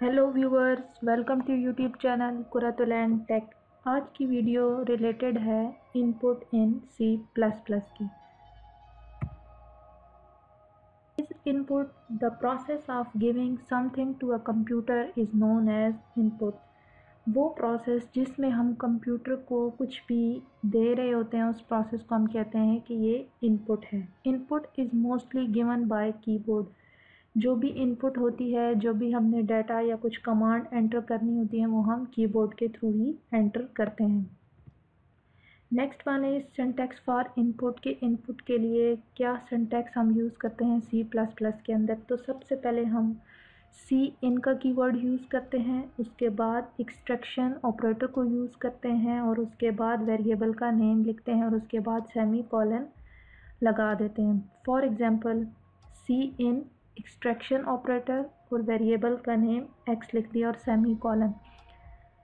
Hello viewers, welcome to YouTube channel Quratul and tech. आज की video related है input in C plus plus की। इस input the process of giving something to a computer is known as input. वो process जिसमें हम computer को कुछ भी दे रहे होते हैं, उस प्रोसेस को हम कहते हैं कि ये इनपुट है। Input is mostly given by keyboard. जो भी इनपुट होती है, जो भी हमने डाटा या कुछ कमांड एंटर करनी होती है, वो हम कीबोर्ड के थ्रू ही एंटर करते हैं। Next one is syntax for input. के इनपुट के लिए क्या सिंटैक्स हम यूज़ करते हैं सी प्लस प्लस के अंदर। तो सबसे पहले हम सी इन का कीवर्ड यूज़ करते हैं, उसके बाद एक्सट्रैक्शन ऑपरेटर को यूज़ करते हैं, और उसके बाद वेरिएबल का नेम लिखते हैं, और उसके बाद सेमी कॉलन लगा देते हैं। For example cin extraction operator और वेरिएबल का नेम x लिख दिया और semicolon.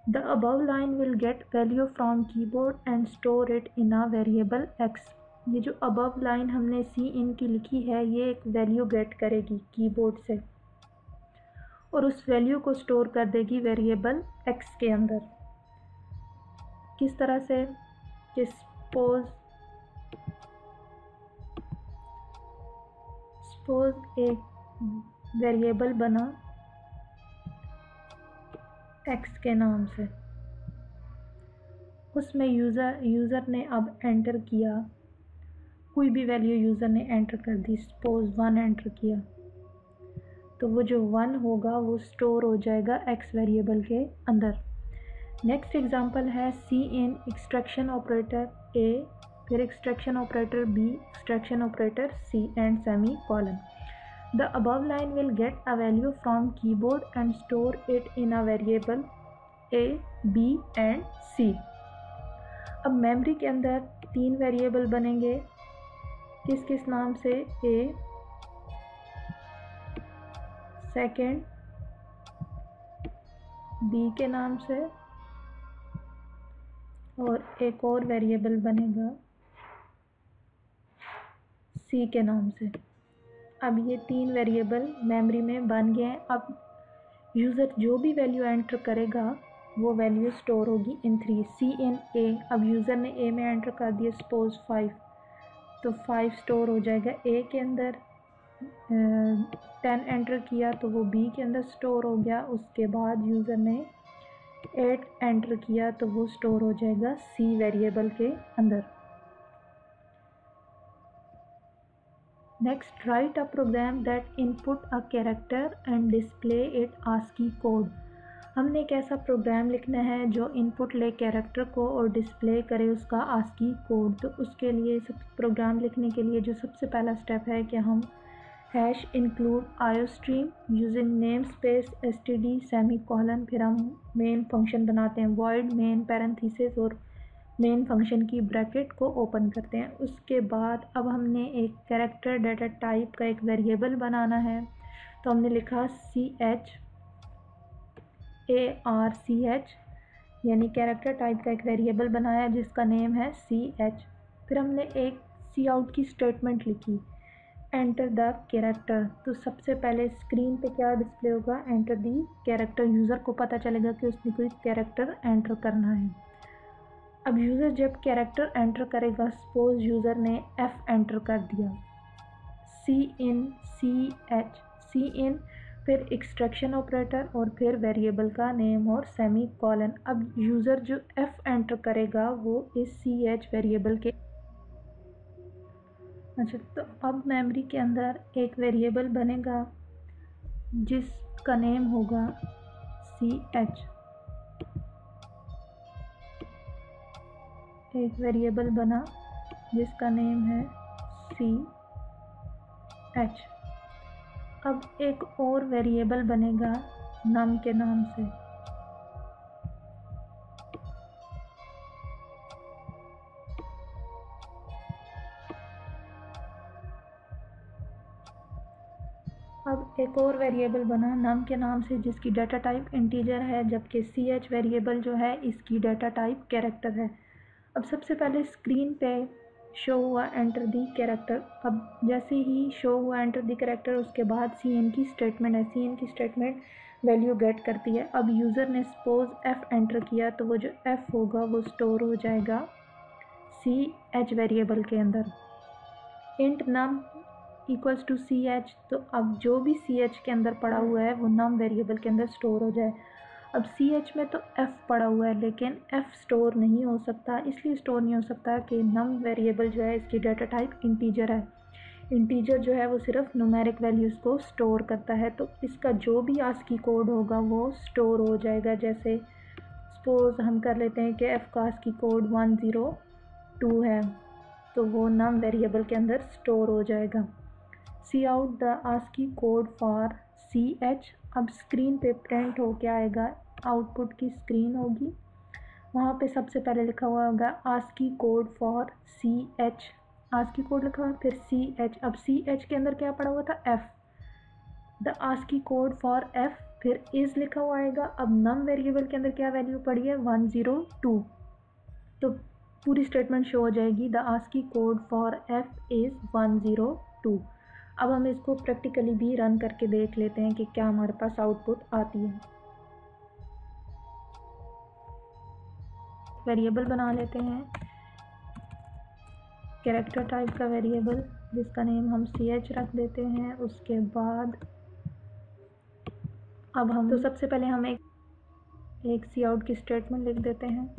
The above line will get value from keyboard and store it in a variable x। ये जो अबव लाइन हमने सी इन की लिखी है, ये एक वैल्यू गेट करेगी कीबोर्ड से और उस वैल्यू को स्टोर कर देगी वेरिएबल x के अंदर। किस तरह से कि सपोज एक वेरिएबल बना x के नाम से, उसमें यूज़र ने अब एंटर किया, कोई भी वैल्यू यूज़र ने एंटर कर दी, सपोज 1 एंटर किया, तो वो जो 1 होगा वो स्टोर हो जाएगा x वेरिएबल के अंदर। नेक्स्ट एग्जांपल है सी इन एक्सट्रैक्शन ऑपरेटर a, फिर extraction operator b, extraction operator c and semi colon. The above line will get a value from keyboard and store it in a variable a, b and c। अब memory के अंदर 3 variable बनेंगे, किस किस नाम से, a, second b के नाम से, और एक और वेरिएबल बनेगा c के नाम से। अब ये 3 वेरिएबल मेमोरी में बन गए हैं। अब यूज़र जो भी वैल्यू एंटर करेगा वो वैल्यू स्टोर होगी इन 3। सी इन ए, अब यूज़र ने ए में एंटर कर दिया सपोज 5, तो 5 स्टोर हो जाएगा ए के अंदर। 10 एंटर किया तो वो बी के अंदर स्टोर हो गया। उसके बाद यूज़र ने 8 एंटर किया तो वो स्टोर हो जाएगा सी वेरिएबल के अंदर। Next, write a program that input a character and display it ASCII code। हमने एक ऐसा प्रोग्राम लिखना है जो इनपुट ले कैरेक्टर को और डिस्प्ले करे उसका ASCII कोड। तो उसके लिए सब प्रोग्राम लिखने के लिए जो सबसे पहला स्टेप है कि हम hash include iostream using name space std semi colon, फिर हम मेन फंक्शन बनाते हैं, वॉइड मेन पैरेंथेसिस और मेन फंक्शन की ब्रैकेट को ओपन करते हैं। उसके बाद अब हमने एक कैरेक्टर डाटा टाइप का एक वेरिएबल बनाना है, तो हमने लिखा CH ARCH, यानी कैरेक्टर टाइप का एक वेरिएबल बनाया जिसका नेम है CH। फिर हमने एक सी आउट की स्टेटमेंट लिखी, एंटर द कैरेक्टर। तो सबसे पहले स्क्रीन पे क्या डिस्प्ले होगा, एंटर दी कैरेक्टर। यूज़र को पता चलेगा कि उसने कोई कैरेक्टर एंटर करना है। अब यूज़र जब कैरेक्टर एंटर करेगा, सपोज यूज़र ने F एंटर कर दिया, सी इन CH, सी इन, फिर एक्सट्रैक्शन ऑपरेटर और फिर वेरिएबल का नेम और सेमी कॉलन। अब यूज़र जो F एंटर करेगा वो इस CH वेरिएबल के। अच्छा, तो अब मेमोरी के अंदर एक वेरिएबल बनेगा जिसका नेम होगा CH। एक वेरिएबल बना जिसका नेम है CH। अब एक और वेरिएबल बनेगा num के नाम से। अब एक और वेरिएबल बना num के नाम से जिसकी डाटा टाइप इंटीजर है, जबकि CH वेरिएबल जो है इसकी डाटा टाइप कैरेक्टर है। अब सबसे पहले स्क्रीन पे शो हुआ एंटर दी कैरेक्टर। अब जैसे ही शो हुआ एंटर दी कैरेक्टर, उसके बाद CN की स्टेटमेंट है, CN की स्टेटमेंट वैल्यू गेट करती है। अब यूज़र ने सपोज F एंटर किया तो वो जो F होगा वो स्टोर हो जाएगा CH वेरिएबल के अंदर। Int num equals to CH, तो अब जो भी CH के अंदर पड़ा हुआ है वो नम वेरिएबल के अंदर स्टोर हो जाए। अब CH में तो F पड़ा हुआ है, लेकिन F स्टोर नहीं हो सकता। इसलिए स्टोर नहीं हो सकता कि नम वेरिएबल जो है इसकी डाटा टाइप इंटीजर है। इंटीजर जो है वो सिर्फ न्यूमेरिक वैल्यूज़ को स्टोर करता है, तो इसका जो भी ASCII कोड होगा वो स्टोर हो जाएगा। जैसे सपोज हम कर लेते हैं कि F का ASCII कोड 102 है, तो वो नम वेरिएबल के अंदर स्टोर हो जाएगा। C out the ASCII code for CH। अब स्क्रीन पे प्रिंट हो क्या आएगा, आउटपुट की स्क्रीन होगी, वहाँ पे सबसे पहले लिखा हुआ होगा ASCII code for CH। ASCII code लिखा हुआ फिर CH। अब CH के अंदर क्या पड़ा हुआ था, F। The ASCII code for F, फिर इज़ लिखा हुआ आएगा। अब नम वेरिएबल के अंदर क्या वैल्यू पड़ी है, 102, तो पूरी स्टेटमेंट शो हो जाएगी the ASCII code for F is 102। अब हम इसको प्रैक्टिकली भी रन करके देख लेते हैं कि क्या हमारे पास आउटपुट आती है। वेरिएबल बना लेते हैं, कैरेक्टर टाइप का वेरिएबल जिसका नेम हम CH रख देते हैं। उसके बाद अब हम तो सबसे पहले हम एक सी आउट की स्टेटमेंट लिख देते हैं।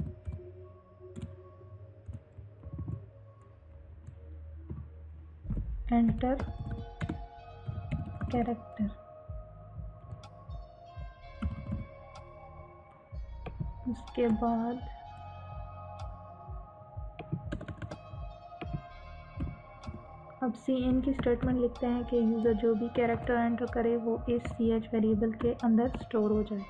एंटर कैरेक्टर, उसके बाद अब CN की स्टेटमेंट लिखते हैं कि यूज़र जो भी कैरेक्टर एंटर करे वो इस CH वेरिएबल के अंदर स्टोर हो जाए।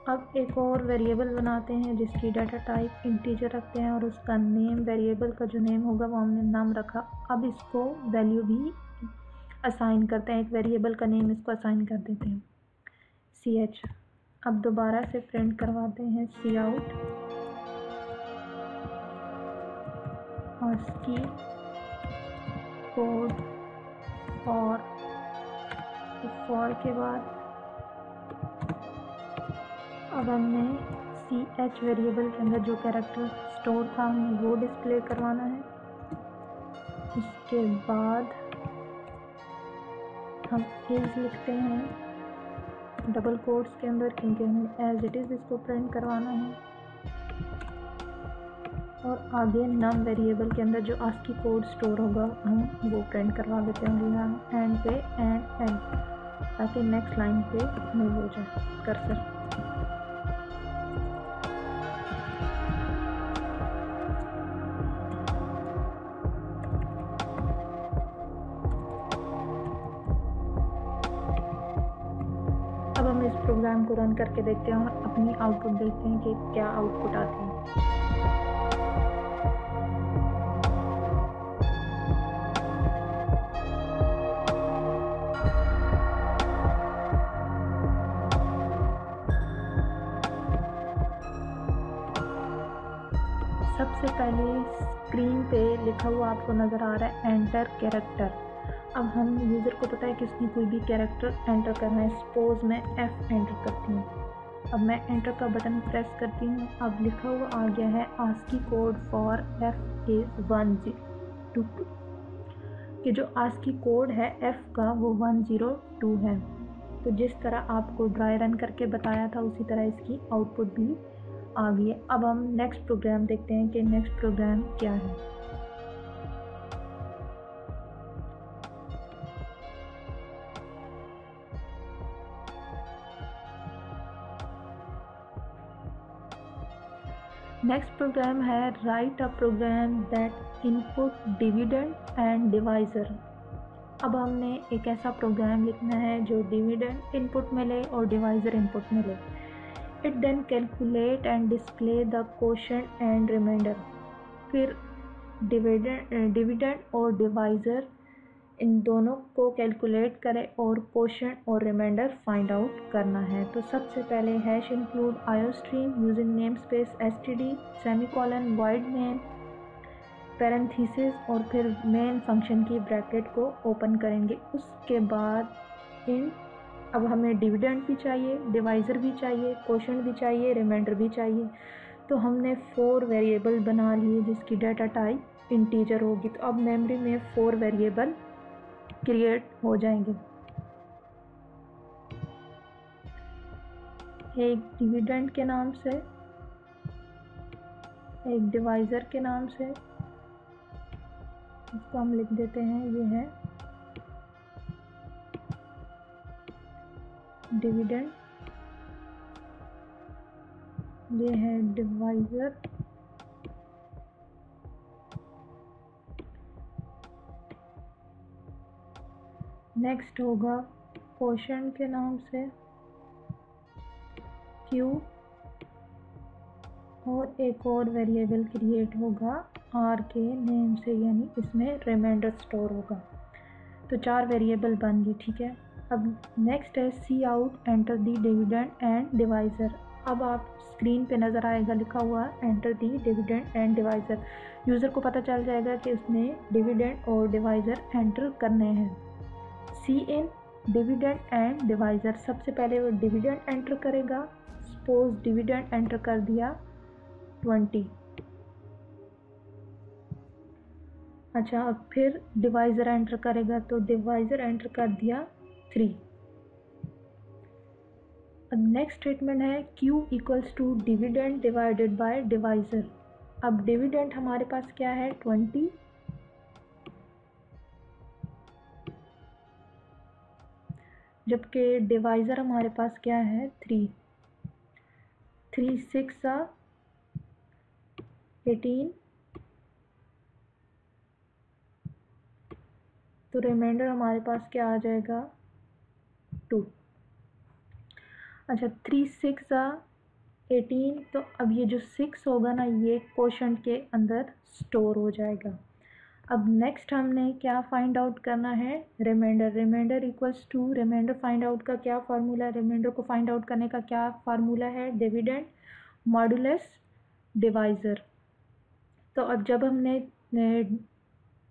अब एक और वेरिएबल बनाते हैं जिसकी डाटा टाइप इंटीजर रखते हैं और उसका नेम, वेरिएबल का जो नेम होगा वो हमने नाम रखा। अब इसको वैल्यू भी असाइन करते हैं, एक वेरिएबल का नेम इसको असाइन कर देते हैं CH। अब दोबारा से प्रिंट करवाते हैं सी आउट ASCII कोड फॉर के बाद अब हमने CH वेरिएबल के अंदर जो कैरेक्टर स्टोर था हमें वो डिस्प्ले करवाना है। उसके बाद हम इज़ लिखते हैं डबल कोट्स के अंदर, क्योंकि हमें एज इट इज़ इसको प्रिंट करवाना है। और आगे नम वेरिएबल के अंदर जो ASCII कोड स्टोर होगा हम वो प्रिंट करवा देते होंगे यहाँ एंड पे एंड एंड, ताकि नेक्स्ट लाइन पे मूव हो जाए कर्सर। अब हम इस प्रोग्राम को रन करके देखते हैं और अपनी आउटपुट देखते हैं कि क्या आउटपुट आती है। सबसे पहले स्क्रीन पे लिखा हुआ आपको नज़र आ रहा है एंटर कैरेक्टर। अब हम यूज़र को पता है कि उसने कोई भी कैरेक्टर एंटर करना है। सपोज मैं F एंटर करती हूँ। अब मैं एंटर का बटन प्रेस करती हूँ। अब लिखा हुआ आ गया है ASCII code for F is 102, कि जो ASCII कोड है F का वो 102 है। तो जिस तरह आपको ड्राई रन करके बताया था उसी तरह इसकी आउटपुट भी आ गई है। अब हम नेक्स्ट प्रोग्राम देखते हैं कि नेक्स्ट प्रोग्राम क्या है। नेक्स्ट प्रोग्राम है write a program that input dividend and divisor. अब हमने एक ऐसा प्रोग्राम लिखना है जो डिविडेंड इनपुट मिले और डिवाइज़र इनपुट मिले। It then calculate and display the quotient and remainder. फिर डिविडेंड और डिवाइज़र इन दोनों को कैलकुलेट करें और क्वोशंट और रिमाइंडर फाइंड आउट करना है। तो सबसे पहले hash include iostream using name space std semicolon wide main parenthesis और फिर मेन फंक्शन की ब्रैकेट को ओपन करेंगे। उसके बाद इन अब हमें डिविडेंड भी चाहिए, डिवाइज़र भी चाहिए, क्वोशंट भी चाहिए, रिमाइंडर भी चाहिए। तो हमने 4 वेरिएबल बना लिए जिसकी डाटा टाइप इंटीजर होगी। तो अब मेमोरी में 4 वेरिएबल क्रिएट हो जाएंगे, एक डिविडेंड के नाम से, एक डिवाइज़र के नाम से, इसको हम लिख देते हैं, ये है डिविडेंड, ये है डिवाइज़र, नेक्स्ट होगा क्वोशंट के नाम से Q, और एक और वेरिएबल क्रिएट होगा R के नेम से, यानी इसमें रिमाइंडर स्टोर होगा। तो 4 वेरिएबल बन गए, ठीक है। अब नेक्स्ट है c out enter the dividend and divisor. अब आप स्क्रीन पे नज़र आएगा लिखा हुआ enter the dividend and divisor. User को पता चल जाएगा कि उसने डिविडेंड और डिवाइज़र एंटर करने हैं। सी इन डिविडेंड एंड डिवाइज़र, सबसे पहले वो डिविडेंड एंटर करेगा। सपोज डिविडेंड एंटर कर दिया 20। अच्छा, अब फिर डिवाइज़र एंटर करेगा, तो डिवाइज़र एंटर कर दिया 3। अब नेक्स्ट स्टेटमेंट है Q equals to dividend divided by divisor. अब डिविडेंड हमारे पास क्या है 20, जबकि डिवाइज़र हमारे पास क्या है 3। 3 6 18, तो रिमाइंडर हमारे पास क्या आ जाएगा 2। अच्छा, 3 6 18, तो अब ये जो 6 होगा ना, ये क्वोशंट के अंदर स्टोर हो जाएगा। अब नेक्स्ट हमने क्या फाइंड आउट करना है, remainder. Remainder equals to, remainder find out का क्या फार्मूला है, रिमाइंडर को फाइंड आउट करने का क्या फार्मूला है, डिविडेंड मॉडुलस डिवाइज़र। तो अब जब हमने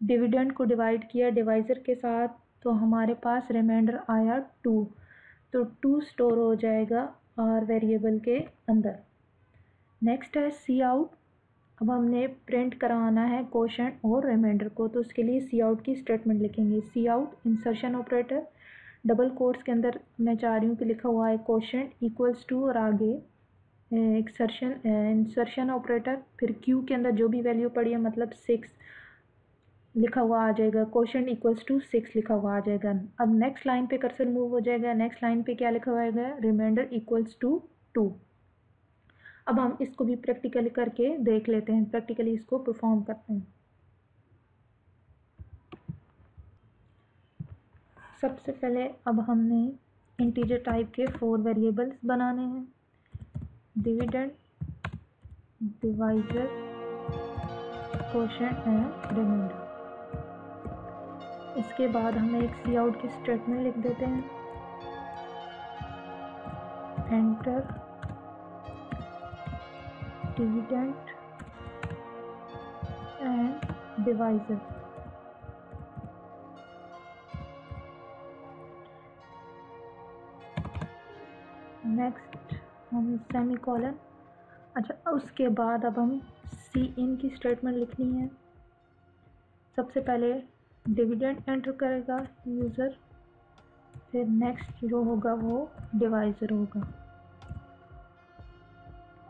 डिविडेंड को डिवाइड किया डिवाइज़र के साथ, तो हमारे पास रिमाइंडर आया 2, तो 2 स्टोर हो जाएगा R वेरिएबल के अंदर। नेक्स्ट है सी आउट। अब हमने प्रिंट कराना है क्वोशंट और रिमाइंडर को, तो उसके लिए सी आउट की स्टेटमेंट लिखेंगे। C out insertion operator, double quotes के अंदर मैं चाह रही हूँ कि लिखा हुआ है क्वोशंट इक्वल्स टू और आगे इंसर्शन ऑपरेटर, फिर Q के अंदर जो भी वैल्यू पड़ी है, मतलब 6 लिखा हुआ आ जाएगा, क्वोशंट इक्वल्स टू 6 लिखा हुआ आ जाएगा। अब नेक्स्ट लाइन पे कर्सर मूव हो जाएगा, नेक्स्ट लाइन पे क्या लिखा हुआ है, रिमाइंडर इक्वल्स टू 2। अब हम इसको भी प्रैक्टिकली करके देख लेते हैं, प्रैक्टिकली इसको परफॉर्म करते हैं। सबसे पहले अब हमने इंटीजर टाइप के 4 वेरिएबल्स बनाने हैं, dividend, divisor, quotient and remainder. इसके बाद हमें एक सी आउट की स्टेटमेंट लिख देते हैं, enter dividend and divisor. Next हम सेमीकोलन। अच्छा, उसके बाद अब हम सी इन की स्टेटमेंट लिखनी है। सबसे पहले डिविडेंड एंटर करेगा यूज़र, फिर नेक्स्ट जो होगा वो डिवाइज़र होगा।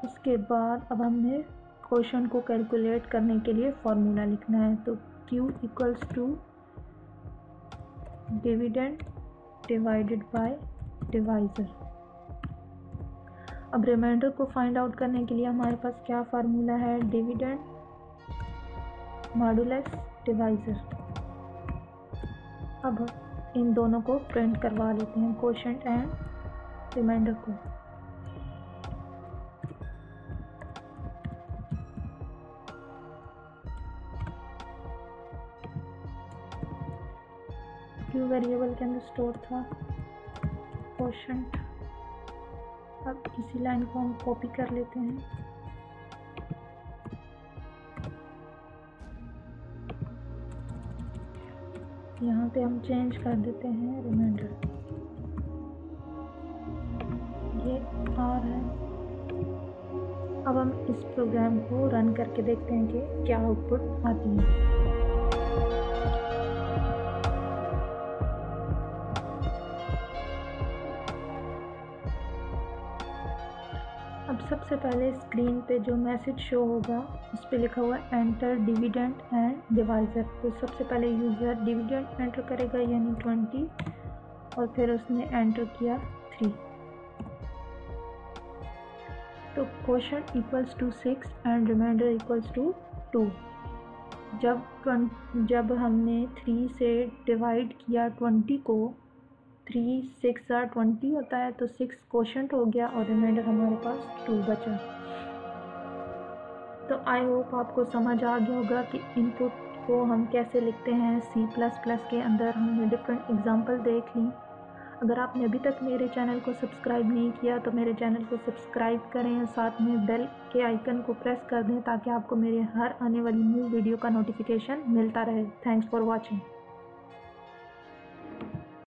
उसके बाद अब हमने क्वोशंट को कैलकुलेट करने के लिए फॉर्मूला लिखना है, तो Q equals to dividend divided by divisor. अब रिमाइंडर को फाइंड आउट करने के लिए हमारे पास क्या फार्मूला है, डिविडेंड मॉडुलस डिवाइज़र। अब इन दोनों को प्रिंट करवा लेते हैं, क्वोशंट एंड रिमाइंडर को। Q वेरिएबल के अंदर स्टोर था क्वोशंट। अब इसी लाइन को हम कॉपी कर लेते हैं, यहाँ पे हम चेंज कर देते हैं रिमाइंडर, ये R है। अब हम इस प्रोग्राम को रन करके देखते हैं कि क्या आउटपुट आती है। अब सबसे पहले स्क्रीन पे जो मैसेज शो होगा उस पर लिखा हुआ है एंटर डिविडेंड एंड डिवाइजर। तो सबसे पहले यूज़र डिविडेंड एंटर करेगा यानी 20, और फिर उसने एंटर किया 3। तो quotient equals to 6 and remainder equals to 2। जब हमने 3 से डिवाइड किया 20 को, 3 6 20 होता है, तो 6 क्वोशंट हो गया और रिमाइंडर हमारे पास 2 बचा। तो आई होप आपको समझ आ गया होगा कि इनपुट को हम कैसे लिखते हैं। C++ के अंदर हमने डिफरेंट एग्जांपल देख ली। अगर आपने अभी तक मेरे चैनल को सब्सक्राइब नहीं किया तो मेरे चैनल को सब्सक्राइब करें और साथ में बेल के आइकन को प्रेस कर दें ताकि आपको मेरे हर आने वाली न्यू वीडियो का नोटिफिकेशन मिलता रहे। Thanks for watching.